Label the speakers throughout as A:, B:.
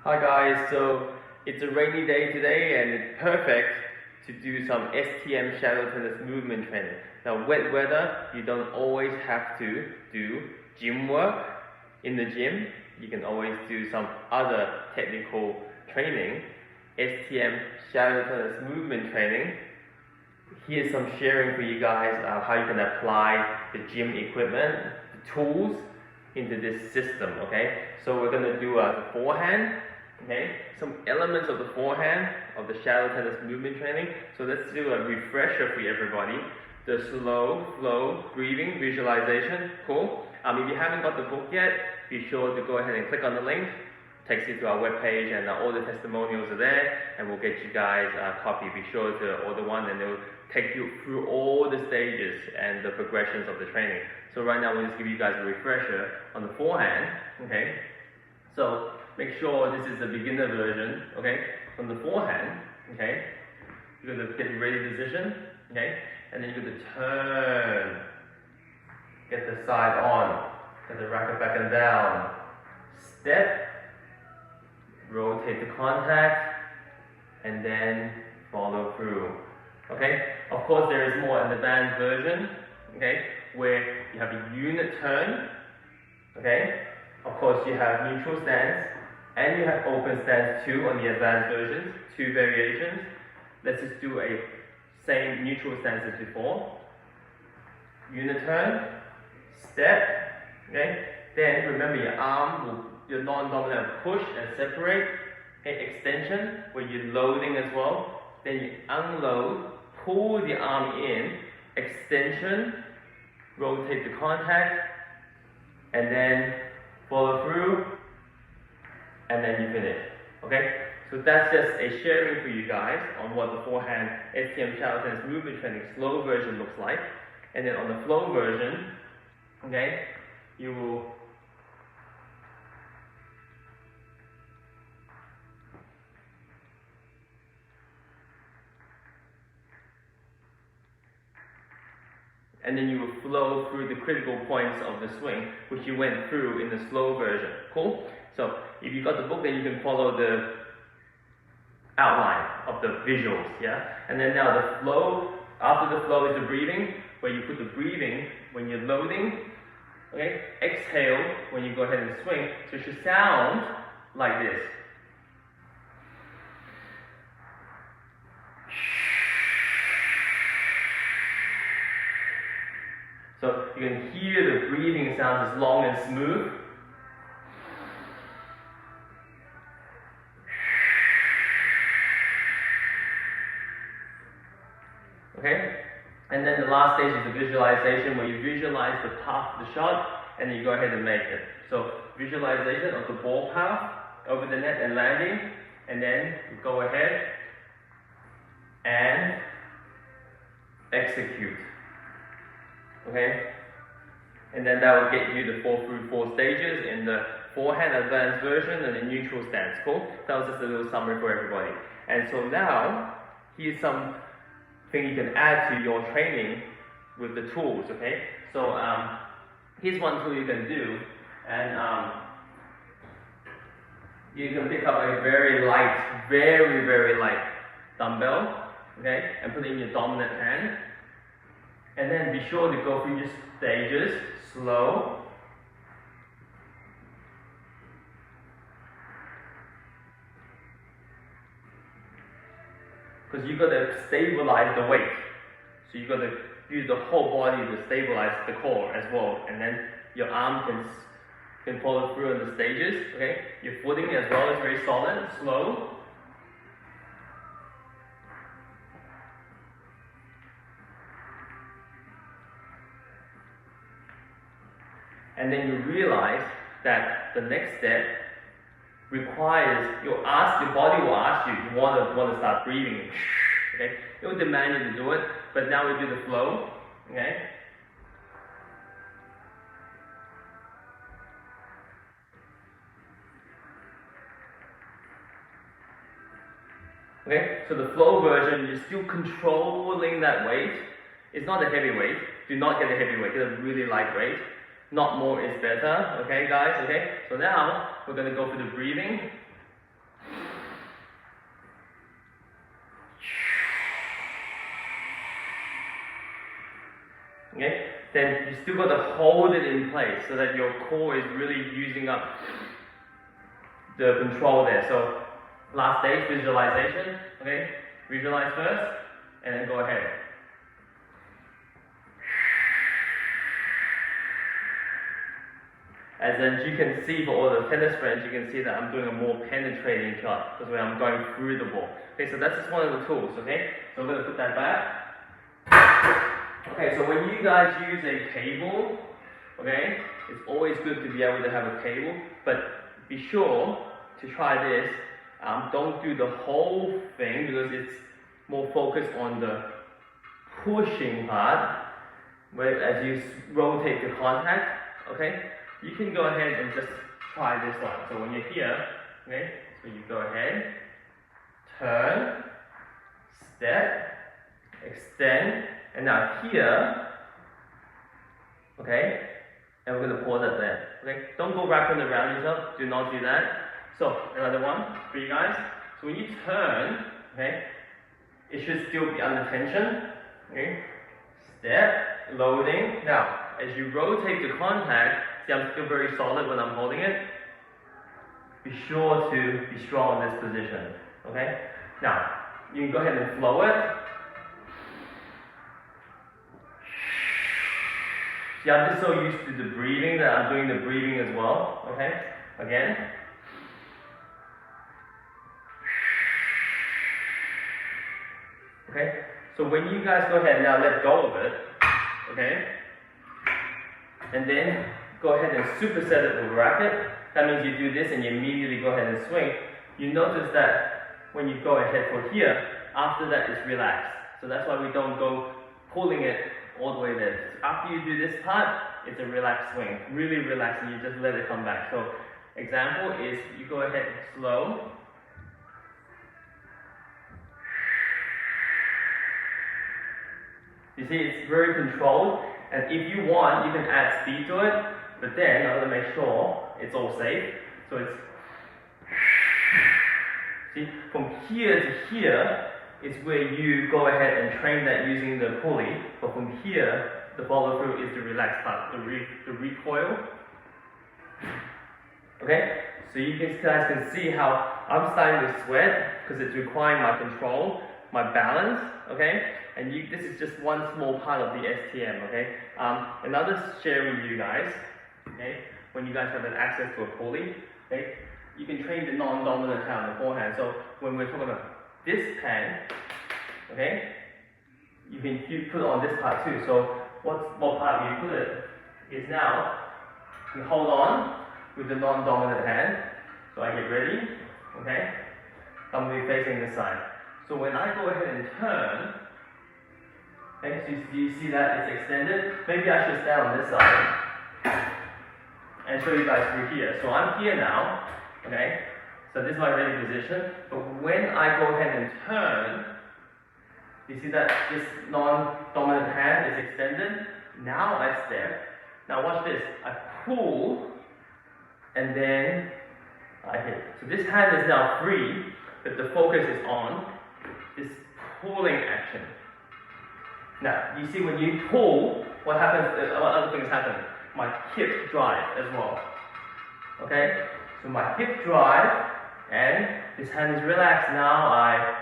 A: Hi guys, so it's a rainy day today and it's perfect to do some STM shadow tennis movement training. Now wet weather, you don't always have to do gym work in the gym. You can always do some other technical training. STM shadow tennis movement training. Here's some sharing for you guys how you can apply the gym equipment, the tools into this system, okay? So we're going to do a forehand. Okay, some elements of the forehand of the shadow tennis movement training. So let's do a refresher for everybody. The slow flow breathing visualization. Cool. If you haven't got the book yet, be sure to go ahead and click on the link. Takes you to our webpage and all the testimonials are there, and we'll get you guys a copy. Be sure to order one, and they'll take you through all the stages and the progressions of the training. So right now we'll just give you guys a refresher on the forehand. Okay, so make sure this is the beginner version, okay, from the forehand, okay. You're going to get ready position, okay, and then you're going to turn, get the side on, get the racket back and down, step, rotate the contact, and then follow through, okay. Of course, there is more an advanced version, okay, where you have a unit turn, okay. Of course, you have neutral stance, and you have open stance too on the advanced versions, 2 variations. Let's just do a same neutral stance as before. Unit turn, step, okay? Then remember your arm, your non-dominant push and separate, okay? Extension, where you're loading as well. Then you unload, pull the arm in, extension, rotate the contact, and then follow through, and then you finish, okay? So that's just a sharing for you guys on what the forehand STM shadow tennis movement training slow version looks like. And then on the flow version, okay, you will flow through the critical points of the swing, which you went through in the slow version. Cool? So if you got the book, then you can follow the outline of the visuals, yeah? And then now the flow, after the flow is the breathing, where you put the breathing when you're loading, okay? Exhale when you go ahead and swing. So it should sound like this. So you can hear the breathing sounds as long and smooth. Okay? And then the last stage is the visualization, where you visualize the path of the shot, and then you go ahead and make it. So visualization of the ball path over the net and landing, and then you go ahead and execute. Okay? And then that will get you the 4 stages in the forehand advanced version and the neutral stance. Cool? That was just a little summary for everybody. And so now, here's some thing you can add to your training with the tools, okay? So here's one tool you can do, and you can pick up a very light, very light dumbbell, okay? And put it in your dominant hand. And then be sure to go through your stages slow. Because you've got to stabilize the weight. So you've got to use the whole body to stabilize the core as well. And then your arm can follow through on the stages. Okay? Your footing as well is very solid, slow. And then you realize that the next step requires, your body will ask you, you want to start breathing, okay? It will demand you to do it, but now we do the flow, okay? Okay, so the flow version, you're still controlling that weight. It's not a heavy weight. Do not get a heavy weight, get a really light weight. Not more is better, okay guys, okay? So now, we're going to go for the breathing. then you still got to hold it in place so that your core is really using up the control there. So last stage, visualization, okay? Visualize first, and then go ahead. As you can see for all the tennis friends, you can see that I'm doing a more penetrating shot because I'm going through the ball. Okay, so that's just one of the tools, okay? So I'm going to put that back. Okay, so when you guys use a cable, okay, it's always good to be able to have a cable, but be sure to try this. Don't do the whole thing because it's more focused on the pushing part, where as you rotate the contact, okay? You can go ahead and just try this one. So when you're here, okay, so you go ahead, turn, step, extend, and now here, okay, and we're going to pause it there, okay? Don't go wrapping around yourself, do not do that. So, another one for you guys. So when you turn, okay, it should still be under tension, okay? Step, loading. Now, as you rotate the contact, see I'm still very solid when I'm holding it. Be sure to be strong in this position, okay? Now, you can go ahead and flow it. See, I'm just so used to the breathing that I'm doing the breathing as well, okay? Again. Okay, so when you guys go ahead now, let go of it, okay? And then go ahead and superset it with a racket. That means you do this and you immediately go ahead and swing. You notice that when you go ahead for here, after that it's relaxed. So that's why we don't go pulling it all the way there. After you do this part, it's a relaxed swing. Really relaxed, and you just let it come back. So example is you go ahead slow. You see, it's very controlled, and if you want, you can add speed to it, but then I'm going to make sure it's all safe. So it's, see, from here to here is where you go ahead and train that using the pulley, but from here, the follow through is the relaxed part, the recoil. Okay, so you guys can see how I'm starting to sweat because it's requiring my control, my balance, okay? And this is just one small part of the STM, okay? Another share with you guys, okay? When you guys have an access to a pulley, okay? You can train the non-dominant hand, the forehand. So when we're talking about this hand, okay? You put it on this part too. So what part you put it is now, you hold on with the non-dominant hand. So I get ready, okay? I'm going to be facing this side. So when I go ahead and turn, okay, so you see that it's extended? Maybe I should stand on this side and show you guys through here. So I'm here now, okay? So this is my ready position. But when I go ahead and turn, you see that this non-dominant hand is extended? Now I step. Now watch this. I pull, and then I hit. So this hand is now free, but the focus is on this pulling action. Now, you see when you pull, what happens, what other things happen? My hip drive as well. Okay? So my hip drive, and this hand is relaxed. Now I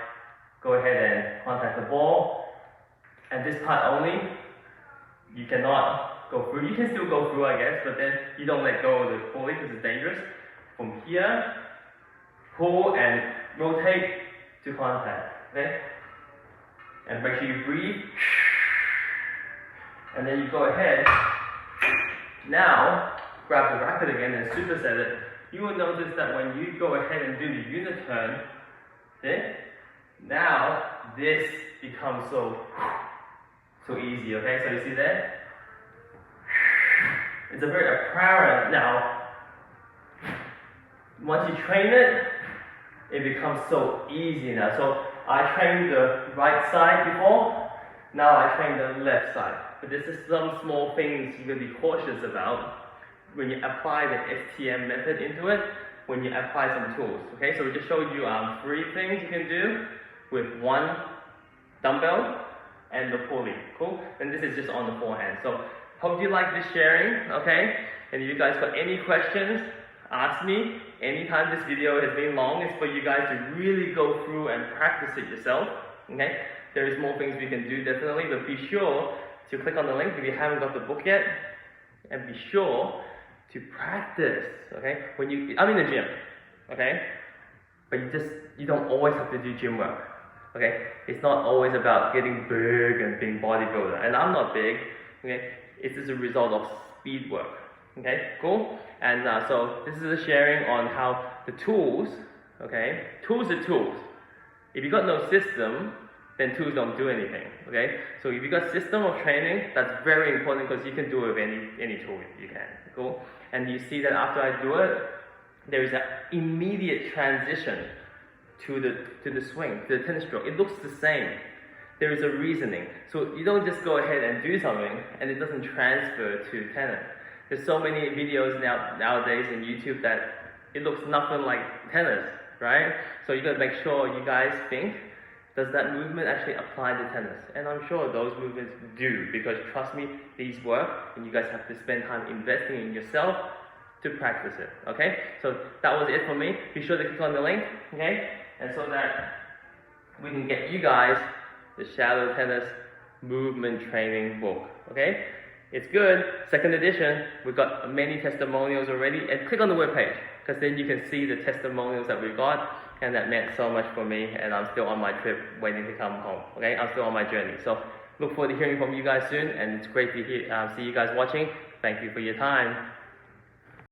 A: go ahead and contact the ball. And this part only, you cannot go through. You can still go through, I guess, but then you don't let go of the pulley because it's dangerous. From here, pull and rotate to contact. Okay? And make sure you breathe. And then you go ahead. Now, grab the racket again and superset it. You will notice that when you go ahead and do the unit turn, okay? Now this becomes so easy, okay? So you see that? It's a very apparent now. Once you train it, it becomes so easy now. So I trained the right side before, now I train the left side. But this is some small things you can be cautious about when you apply the STM method into it, when you apply some tools. Okay, so we just showed you 3 things you can do with one dumbbell and the pulley. Cool? And this is just on the forehand. So hope you like this sharing, okay? And if you guys got any questions, ask me. Anytime this video has been long, it's for you guys to really go through and practice it yourself, okay? There is more things we can do definitely, but be sure to click on the link if you haven't got the book yet, and be sure to practice, okay? I'm in the gym, okay? But you don't always have to do gym work, okay? It's not always about getting big and being bodybuilder, and I'm not big, okay? It's just a result of speed work, okay? Cool? And so this is a sharing on how the tools, okay? Tools are tools. If you got no system, then tools don't do anything, okay? So if you got system of training, that's very important because you can do it with any tool you can, cool? And you see that after I do it, there is an immediate transition to the swing, to the tennis stroke. It looks the same. There is a reasoning. So you don't just go ahead and do something and it doesn't transfer to tennis. There's so many videos nowadays in YouTube that it looks nothing like tennis, right? So you gotta make sure you guys think, does that movement actually apply to tennis? And I'm sure those movements do, because trust me, these work, and you guys have to spend time investing in yourself to practice it, okay? So that was it for me. Be sure to click on the link, okay? And so that we can get you guys the Shadow Tennis Movement Training book, okay? It's good, second edition. We've got many testimonials already, and click on the webpage, because then you can see the testimonials that we've got, and that meant so much for me, and I'm still on my trip waiting to come home, okay? I'm still on my journey. So look forward to hearing from you guys soon, and it's great to see you guys watching. Thank you for your time.